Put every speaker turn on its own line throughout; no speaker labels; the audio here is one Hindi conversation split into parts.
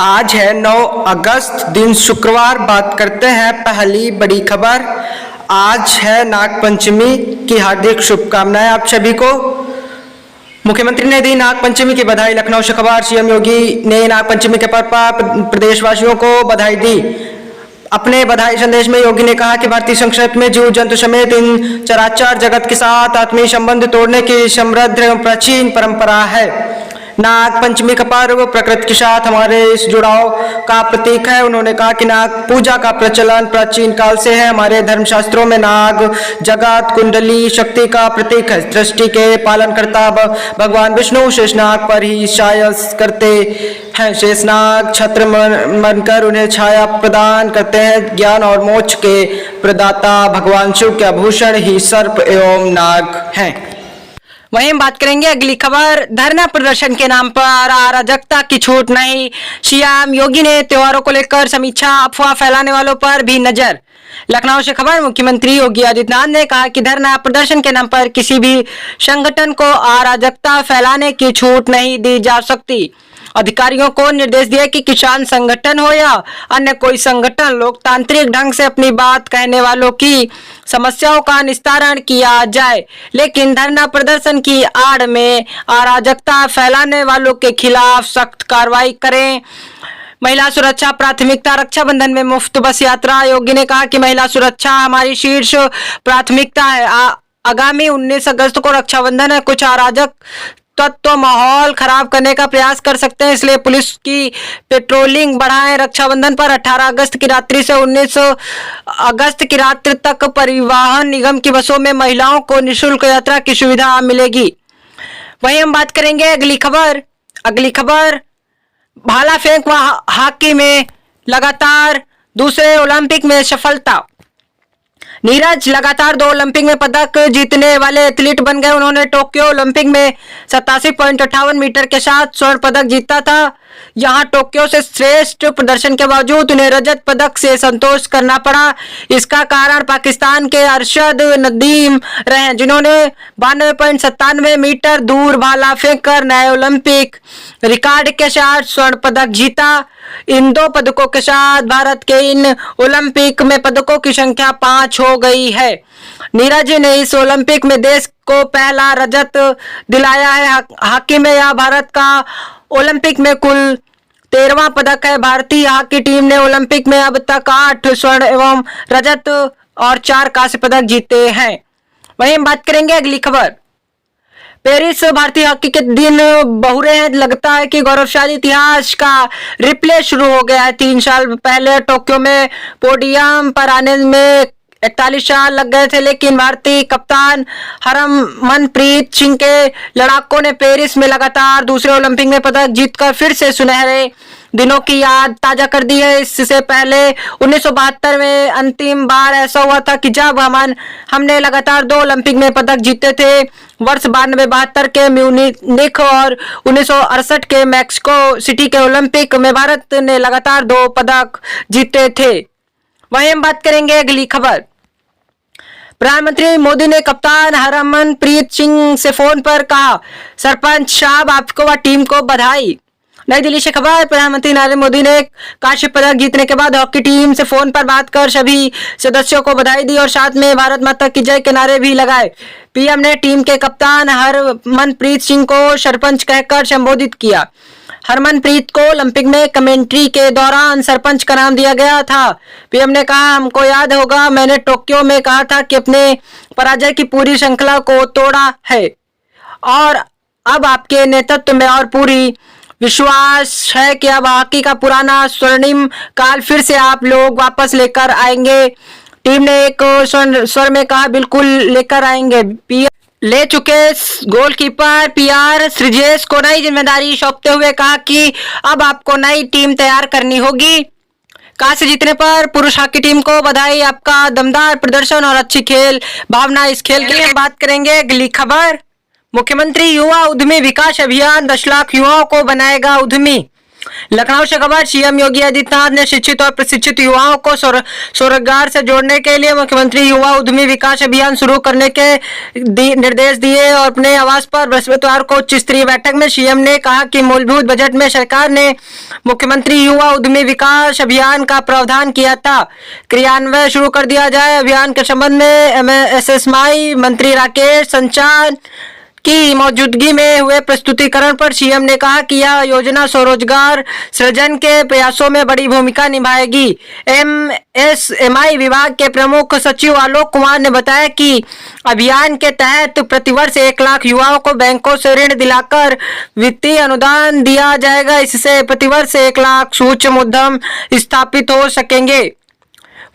आज है 9 अगस्त दिन शुक्रवार। बात करते हैं पहली बड़ी खबर। आज है नागपंचमी की हार्दिक शुभकामनाएं आप सभी को। मुख्यमंत्री ने दी नागपंचमी की बधाई। लखनऊ से खबर। सीएम योगी ने नागपंचमी के पर्व पर प्रदेशवासियों को बधाई दी। अपने बधाई संदेश में योगी ने कहा कि भारतीय संस्कृति में जीव जंतु समेत इन चराचर जगत के साथ आत्मीय संबंध तोड़ने की समृद्ध एवं प्राचीन परंपरा है। नाग पंचमी का पर्व प्रकृति के साथ हमारे इस जुड़ाव का प्रतीक है। उन्होंने कहा कि नाग पूजा का प्रचलन प्राचीन काल से है। हमारे धर्मशास्त्रों में नाग जगत कुंडली शक्ति का प्रतीक है। सृष्टि के पालनकर्ता भगवान विष्णु शेषनाग पर ही शायद करते हैं। शेषनाग छत्र बनकर उन्हें छाया प्रदान करते हैं। ज्ञान और मोक्ष के प्रदाता भगवान शिव के आभूषण ही सर्प एवं नाग हैं।
वहीं हम बात करेंगे अगली खबर। धरना प्रदर्शन के नाम पर अराजकता की छूट नहीं। सीएम योगी ने त्योहारों को लेकर समीक्षा। अफवाह फैलाने वालों पर भी नजर। लखनऊ से खबर। मुख्यमंत्री योगी आदित्यनाथ ने कहा कि धरना प्रदर्शन के नाम पर किसी भी संगठन को अराजकता फैलाने की छूट नहीं दी जा सकती। अधिकारियों को निर्देश दिया कि किसान संगठन हो या अन्य कोई संगठन लोकतांत्रिक ढंग से अपनी बात कहने वालों की समस्याओं का निस्तारण किया जाए, लेकिन धरना प्रदर्शन की आड़ में अराजकता फैलाने वालों के खिलाफ सख्त कार्रवाई करें। महिला सुरक्षा प्राथमिकता। रक्षाबंधन में मुफ्त बस यात्रा। योगी ने कहा कि महिला सुरक्षा हमारी शीर्ष प्राथमिकता है। आगामी 19 अगस्त को रक्षाबंधन है। कुछ अराजक तत्व माहौल खराब करने का प्रयास कर सकते हैं, इसलिए पुलिस की पेट्रोलिंग बढ़ाएं। रक्षाबंधन पर 18 अगस्त की रात्रि से 19 अगस्त की रात्रि तक परिवहन निगम की बसों में महिलाओं को निःशुल्क यात्रा की सुविधा मिलेगी। वहीं हम बात करेंगे अगली खबर। भाला फेंक व हॉकी में लगातार दूसरे ओलंपिक में सफलता। नीरज लगातार 2 ओलंपिक में पदक जीतने वाले एथलीट बन गए। उन्होंने टोक्यो ओलंपिक में 87.58 मीटर के साथ स्वर्ण पदक जीता था। यहां टोक्यो से श्रेष्ठ प्रदर्शन के बावजूद उन्हें रजत पदक से संतोष करना पड़ा। इसका कारण पाकिस्तान के अरशद नदीम रहे, जिन्होंने 92.97 मीटर दूर भाला फेंककर नए ओलंपिक रिकॉर्ड के साथ स्वर्ण पदक जीता। इन 2 पदकों के साथ भारत के इन ओलंपिक में पदकों की संख्या 5 हो गई है। नीरज ने इस ओलंपिक में देश को पहला रजत दिलाया है। हॉकी में यह भारत का ओलंपिक में कुल 13वां पदक है। भारतीय हॉकी टीम ने ओलंपिक में अब तक 8 स्वर्ण एवं रजत और 4 कांस्य पदक जीते हैं। वहीं हम बात करेंगे अगली खबर। पेरिस भारतीय हॉकी के दिन बहुरे हैं। लगता है कि गौरवशाली इतिहास का रिप्ले शुरू हो गया है। 3 साल पहले टोक्यो में पोडियम पर आने में 41 साल लग गए थे, लेकिन भारतीय कप्तान हरमनप्रीत सिंह के लड़ाकों ने पेरिस में लगातार दूसरे ओलंपिक में पदक जीतकर फिर से सुनहरे दिनों की याद ताजा कर दी है। इससे पहले 1972 में अंतिम बार ऐसा हुआ था कि जब हमने लगातार 2 ओलंपिक में पदक जीते थे। वर्ष 92-72 के म्यूनिख और 1968 के मैक्सिको सिटी के ओलंपिक में भारत ने लगातार 2 पदक जीते थे। वहीं हम बात करेंगे अगली खबर। प्रधानमंत्री मोदी ने कप्तान हरमनप्रीत सिंह से फोन पर कहा, सरपंच साहब आपको व टीम को बधाई। नई दिल्ली से खबर। प्रधानमंत्री नरेंद्र मोदी ने कांस्य पदक जीतने के बाद हॉकी टीम से फोन पर बात कर सभी सदस्यों को बधाई दी और साथ में भारत माता की जय के नारे भी लगाए। पीएम ने टीम के कप्तान हरमनप्रीत सिंह को सरपंच कहकर संबोधित किया। हरमनप्रीत को ओलंपिक में कमेंट्री के दौरान सरपंच का नाम दिया गया था। पीएम ने कहा, हमको याद होगा मैंने टोक्यो में कहा था कि अपने पराजय की पूरी श्रृंखला को तोड़ा है और अब आपके नेतृत्व में और पूरी विश्वास है कि अब हॉकी का पुराना स्वर्णिम काल फिर से आप लोग वापस लेकर आएंगे। टीम ने एक स्वर में कहा, बिल्कुल लेकर आएंगे। ले चुके गोलकीपर पीआर श्रीजेश को नई जिम्मेदारी सौंपते हुए कहा कि अब आपको नई टीम तैयार करनी होगी। कांस्य जीतने पर पुरुष हॉकी टीम को बधाई। आपका दमदार प्रदर्शन और अच्छी खेल भावना इस खेल के लिए। बात करेंगे अगली खबर। मुख्यमंत्री युवा उद्यमी विकास अभियान 10 लाख युवाओं को बनाएगा उद्यमी। लखनऊ से खबर। सीएम योगी आदित्यनाथ ने शिक्षित और प्रशिक्षित युवाओं को स्वरोजगार से जोड़ने के लिए मुख्यमंत्री युवा उद्यमी विकास अभियान शुरू करने के निर्देश दिए और अपने आवास पर बृहस्पतिवार को उच्च स्तरीय बैठक में सीएम ने कहा कि मूलभूत बजट में सरकार ने मुख्यमंत्री युवा उद्यमी विकास अभियान का प्रावधान किया था, क्रियान्वयन शुरू कर दिया जाए। अभियान के संबंध में एसएसएमआई मंत्री राकेश संचान की मौजूदगी में हुए प्रस्तुतिकरण पर सीएम ने कहा कि यह योजना स्वरोजगार सृजन के प्रयासों में बड़ी भूमिका निभाएगी। एमएसएमई विभाग के प्रमुख सचिव आलोक कुमार ने बताया कि अभियान के तहत प्रतिवर्ष 1 लाख युवाओं को बैंकों से ऋण दिलाकर वित्तीय अनुदान दिया जाएगा। इससे प्रतिवर्ष 1 लाख सूक्ष्म उद्यम स्थापित हो सकेंगे।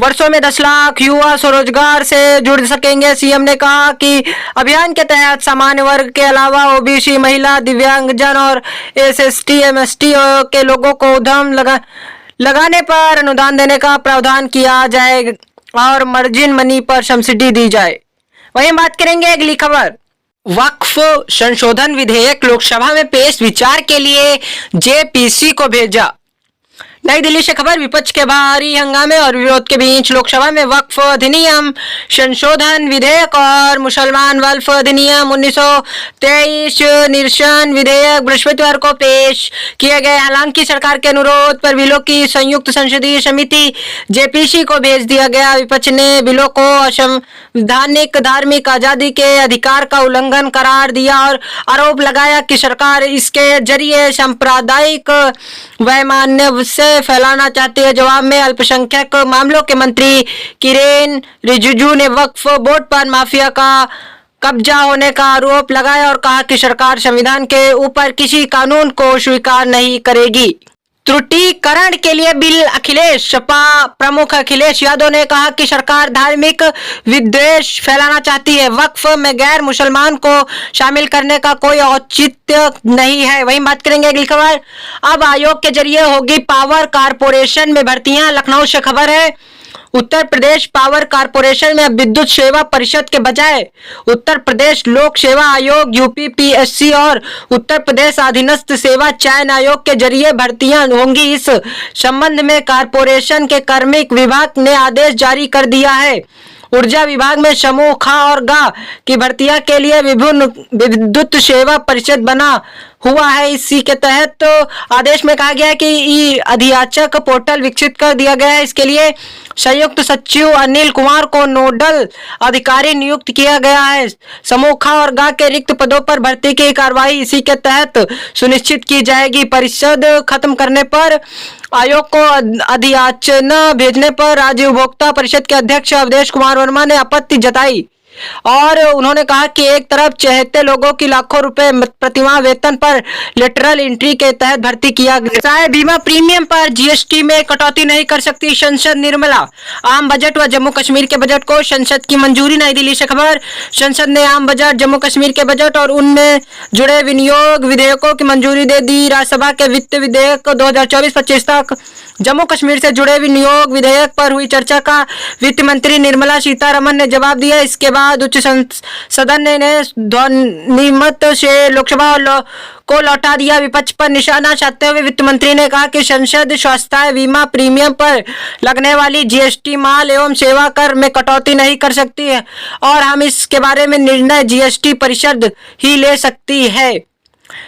वर्षों में 10 लाख युवा स्वरोजगार से जुड़ सकेंगे। सीएम ने कहा कि अभियान के तहत सामान्य वर्ग के अलावा ओबीसी, महिला, दिव्यांगजन और एसएसटी, एमएसटी के लोगों को उद्यम लगाने पर अनुदान देने का प्रावधान किया जाए और मार्जिन मनी पर सब्सिडी दी जाए। वहीं बात करेंगे अगली खबर। वक्फ संशोधन विधेयक लोकसभा में पेश विचार के लिए जेपीसी को भेजा। नई दिल्ली से खबर। विपक्ष के भारी हंगामे और विरोध के बीच लोकसभा में वक्फ अधिनियम संशोधन विधेयक और मुसलमान वक्फ अधिनियम 1923 निरसन विधेयक बृहस्पतिवार को पेश किए गए। हालांकि सरकार के अनुरोध पर बिलों की संयुक्त संसदीय समिति जेपीसी को भेज दिया गया। विपक्ष ने बिलों को असंवैधानिक धार्मिक आजादी के अधिकार का उल्लंघन करार दिया और आरोप लगाया कि सरकार इसके जरिए सांप्रदायिक वैमनस्य से फैलाना चाहती है। जवाब में अल्पसंख्यक मामलों के मंत्री किरेन रिजिजू ने वक्फ बोर्ड पर माफिया का कब्जा होने का आरोप लगाया और कहा कि सरकार संविधान के ऊपर किसी कानून को स्वीकार नहीं करेगी। त्रुटिकरण के लिए बिल। अखिलेश सपा प्रमुख अखिलेश यादव ने कहा कि सरकार धार्मिक विद्वेष फैलाना चाहती है। वक्फ में गैर मुसलमान को शामिल करने का कोई औचित्य नहीं है। वहीं बात करेंगे अगली खबर। अब आयोग के जरिए होगी पावर कारपोरेशन में भर्तियां। लखनऊ से खबर है। उत्तर प्रदेश पावर कारपोरेशन में विद्युत सेवा परिषद के बजाय उत्तर प्रदेश लोक सेवा आयोग यूपीपीएससी और उत्तर प्रदेश अधीनस्थ सेवा चयन आयोग के जरिए भर्तियां होंगी। इस संबंध में कारपोरेशन के कार्मिक विभाग ने आदेश जारी कर दिया है। ऊर्जा विभाग में समूह ख और ग की भर्तियां के लिए विभिन्न विद्युत सेवा परिषद बना हुआ है। इसी के तहत तो आदेश में कहा गया है कि ई अधियाचक पोर्टल विकसित कर दिया गया है। इसके लिए संयुक्त सचिव अनिल कुमार को नोडल अधिकारी नियुक्त किया गया है। समूह ख और ग के रिक्त पदों पर भर्ती की कार्रवाई इसी के तहत सुनिश्चित की जाएगी। परिषद खत्म करने पर आयोग को अधियाचना भेजने पर राज्य उपभोक्ता परिषद के अध्यक्ष अवधेश कुमार वर्मा ने आपत्ति जताई और उन्होंने कहा कि एक तरफ चहेते लोगों की लाखों रुपए प्रतिमाह वेतन पर लेटरल एंट्री के तहत भर्ती किया गया। बीमा प्रीमियम पर जीएसटी में कटौती नहीं कर सकती संसद निर्मला। आम बजट व जम्मू कश्मीर के बजट को संसद की मंजूरी। नई दिल्ली से खबर। संसद ने आम बजट, जम्मू कश्मीर के बजट और उनमें जुड़े विनियोग विधेयकों की मंजूरी दे दी। राज्यसभा के वित्त विधेयक 2024-25 तक जम्मू कश्मीर से जुड़े विनियोग विधेयक पर हुई चर्चा का वित्त मंत्री निर्मला सीतारमण ने जवाब दिया। इसके बाद उच्च सदन ने ध्वनिमत से लोकसभा को लौटा दिया। विपक्ष पर निशाना साधते हुए वित्त मंत्री ने कहा कि संसद स्वास्थ्य बीमा प्रीमियम पर लगने वाली जीएसटी माल एवं सेवा कर में कटौती नहीं कर सकती है और हम इसके बारे में निर्णय जीएसटी परिषद ही ले सकती है।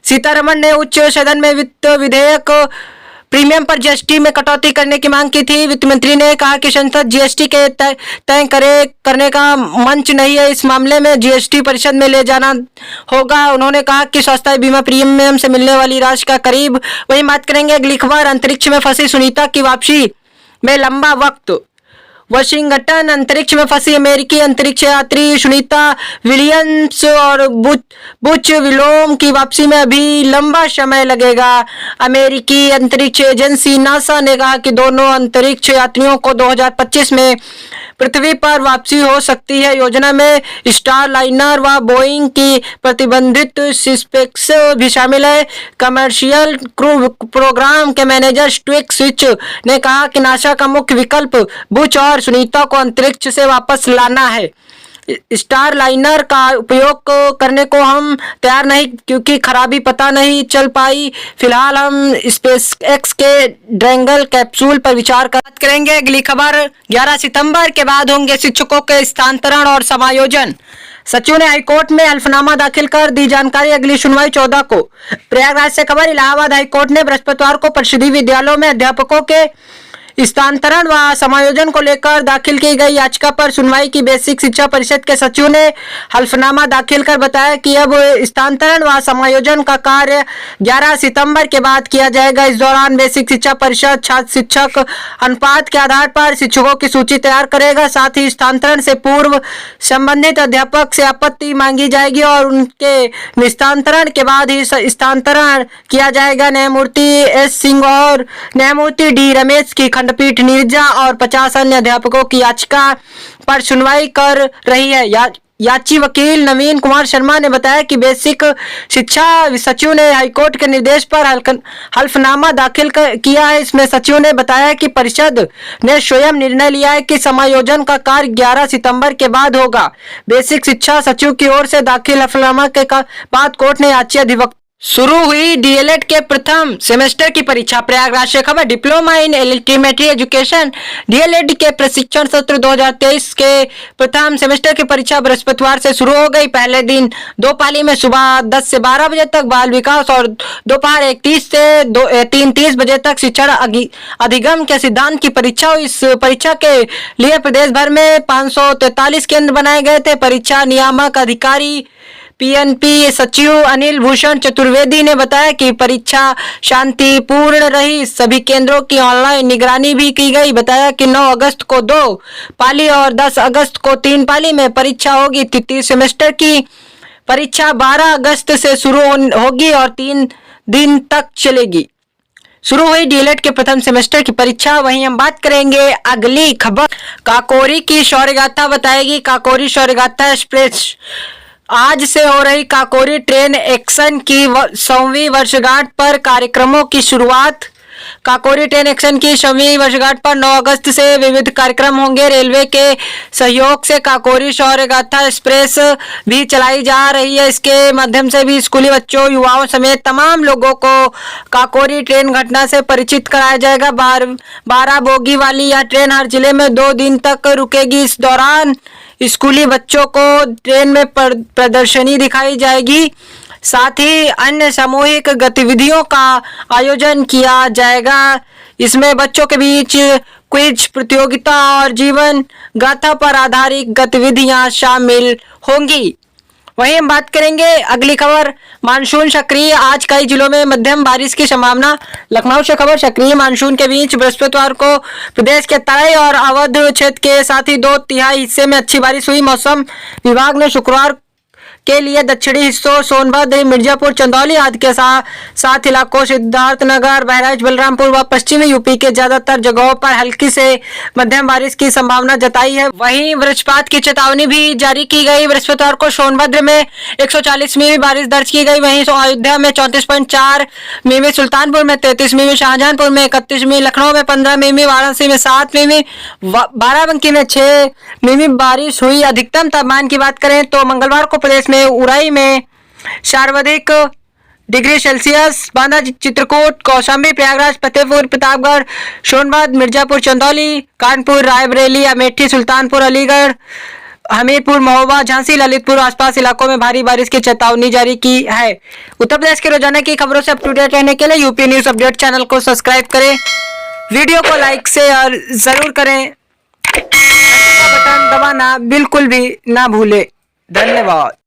सीतारमण ने उच्च सदन में वित्त विधेयक प्रीमियम पर जीएसटी में कटौती करने की मांग की थी। वित्त मंत्री ने कहा कि संसद जीएसटी के तय करने का मंच नहीं है। इस मामले में जीएसटी परिषद में ले जाना होगा। उन्होंने कहा कि स्वास्थ्य बीमा प्रीमियम से मिलने वाली राशि का करीब। वही बात करेंगे अगली खबर। अंतरिक्ष में फंसी सुनीता की वापसी में लंबा वक्त। वाशिंगटन अंतरिक्ष में फंसी अमेरिकी अंतरिक्ष यात्री सुनीता विलियम्स और बुच विलोम की वापसी में अभी लंबा समय लगेगा। अमेरिकी अंतरिक्ष एजेंसी नासा ने कहा कि दोनों अंतरिक्ष यात्रियों को 2025 में पृथ्वी पर वापसी हो सकती है। योजना में स्टार लाइनर व बोइंग की प्रतिबंधित स्पेस भी शामिल है। कमर्शियल क्रू प्रोग्राम के मैनेजर स्ट्विक स्विच ने कहा कि नासा का मुख्य विकल्प बुच और सुनीता को अंतरिक्ष से वापस लाना है। स्टार लाइनर का उपयोग करने को हम तैयार नहीं, क्योंकि खराबी पता नहीं चल पाई। फिलहाल हम स्पेस एक्स के ड्रैगन कैप्सूल पर विचार बात करेंगे। अगली खबर, 11 सितंबर के बाद होंगे शिक्षकों के स्थानांतरण और समायोजन। सचिव ने हाईकोर्ट में हल्फनामा दाखिल कर दी जानकारी, अगली सुनवाई 14 को। प्रयागराज से खबर, इलाहाबाद हाईकोर्ट ने बृहस्पतिवार को परिषदीय विद्यालयों में अध्यापकों के स्थानांतरण व समायोजन को लेकर दाखिल की गई याचिका पर सुनवाई की। बेसिक शिक्षा परिषद के सचिव ने हल्फनामा दाखिल कर बताया कि अब स्थानांतरण व समायोजन का कार्य 11 सितंबर के बाद किया जाएगा। इस दौरान बेसिक शिक्षा परिषद छात्र शिक्षक अनुपात के आधार पर शिक्षकों की सूची तैयार करेगा। साथ ही स्थानांतरण से पूर्व संबंधित अध्यापक से आपत्ति मांगी जाएगी और उनके निस्तांतरण के बाद ही स्थानांतरण किया जाएगा। न्यायमूर्ति एस सिंह और न्यायमूर्ति डी रमेश की खंडपीठ नीरजा और 50 अन्य अध्यापकों की याचिका पर सुनवाई कर रही है। याची वकील नवीन कुमार शर्मा ने बताया कि बेसिक शिक्षा सचिव ने हाईकोर्ट के निर्देश पर हल्फनामा दाखिल किया है। इसमें सचिव ने बताया कि परिषद ने स्वयं निर्णय लिया है कि समायोजन का कार्य 11 सितंबर के बाद होगा। बेसिक शिक्षा सचिव की ओर से दाखिल हल्फनामा के बाद कोर्ट ने याची अधिवक्ता शुरू हुई डीएलएड के प्रथम सेमेस्टर की परीक्षा। प्रयागराज से खबर, diploma in elementary education DElEd के प्रशिक्षण सत्र 2023 के प्रथम सेमेस्टर की परीक्षा बृहस्पतिवार से शुरू हो गई। पहले दिन 2 पाली में सुबह 10 से 12 बजे तक बाल विकास और दोपहर 1:30 से 3:30 बजे तक शिक्षण अधिगम के सिद्धांत की परीक्षा हुई। इस परीक्षा के लिए प्रदेश भर में 543 केंद्र बनाए गए थे। परीक्षा नियामक अधिकारी पीएनपी सचिव अनिल भूषण चतुर्वेदी ने बताया कि परीक्षा शांतिपूर्ण रही। सभी केंद्रों की ऑनलाइन निगरानी भी की गई। बताया कि 9 अगस्त को 2 पाली और 10 अगस्त को 3 पाली में परीक्षा होगी। तृतीय सेमेस्टर की परीक्षा 12 अगस्त से शुरू होगी और 3 दिन तक चलेगी। शुरू हुई डीएलएड के प्रथम सेमेस्टर की परीक्षा। वहीं हम बात करेंगे अगली खबर, काकोरी की शौर्यगाथा बताएगी। काकोरी शौर्यगाथा एक्सप्रेस आज से हो रही काकोरी ट्रेन एक्शन की 100वीं वर्षगांठ पर कार्यक्रमों की शुरुआत। काकोरी ट्रेन एक्शन की 100वीं वर्षगांठ पर 9 अगस्त से विविध कार्यक्रम होंगे। रेलवे के सहयोग से काकोरी शौर्यगाथा एक्सप्रेस भी चलाई जा रही है। इसके माध्यम से भी स्कूली बच्चों, युवाओं समेत तमाम लोगों को काकोरी ट्रेन घटना से परिचित कराया जाएगा। 12 बोगी वाली यह ट्रेन हर जिले में 2 दिन तक रुकेगी। इस दौरान स्कूली बच्चों को ट्रेन में प्रदर्शनी दिखाई जाएगी। साथ ही अन्य सामूहिक गतिविधियों का आयोजन किया जाएगा। इसमें बच्चों के बीच क्विज प्रतियोगिता और जीवन गाथा पर आधारित गतिविधियां शामिल होंगी। वहीं हम बात करेंगे अगली खबर, मानसून सक्रिय, आज कई जिलों में मध्यम बारिश की संभावना। लखनऊ से खबर, सक्रिय मानसून के बीच बृहस्पतिवार को प्रदेश के तराई और अवध क्षेत्र के साथ ही 2/3 हिस्से में अच्छी बारिश हुई। मौसम विभाग ने शुक्रवार के लिए दक्षिणी हिस्सों सोनभद्र, मिर्जापुर, चंदौली आदि के सात इलाकों सिद्धार्थनगर, बहराइच, बलरामपुर व पश्चिमी यूपी के ज्यादातर जगहों पर हल्की से मध्यम बारिश की संभावना जताई है। वहीं वज्रपात की चेतावनी भी जारी की गई। बृहस्पतिवार को सोनभद्र में 140 मिमी बारिश दर्ज की गई। वहीं अयोध्या में 34.4 मिमी, सुल्तानपुर में 33 मिमी, शाहजहांपुर में 31 मिमी, लखनऊ में 15 मिमी, वाराणसी में 7 मिमी, बाराबंकी में 6 मिमी बारिश हुई। अधिकतम तापमान की बात करें तो मंगलवार को प्रदेश उराई में सर्वाधिक डिग्री सेल्सियस, बांदा, चित्रकूट, कौशाम्बी, प्रयागराज, फतेहपुर, प्रतापगढ़, सोनभद्र, मिर्जापुर, चंदौली, कानपुर, रायबरेली, अमेठी, सुल्तानपुर, अलीगढ़, हमीरपुर, महोबा, झांसी, ललितपुर आसपास इलाकों में भारी बारिश की चेतावनी जारी की है। उत्तर प्रदेश के रोजाना की खबरों से अप टू डेट रहने के लिए यूपी न्यूज अपडेट चैनल को सब्सक्राइब करें, वीडियो को लाइक शेयर जरूर करें, बटन दबाना बिल्कुल भी ना भूले। धन्यवाद।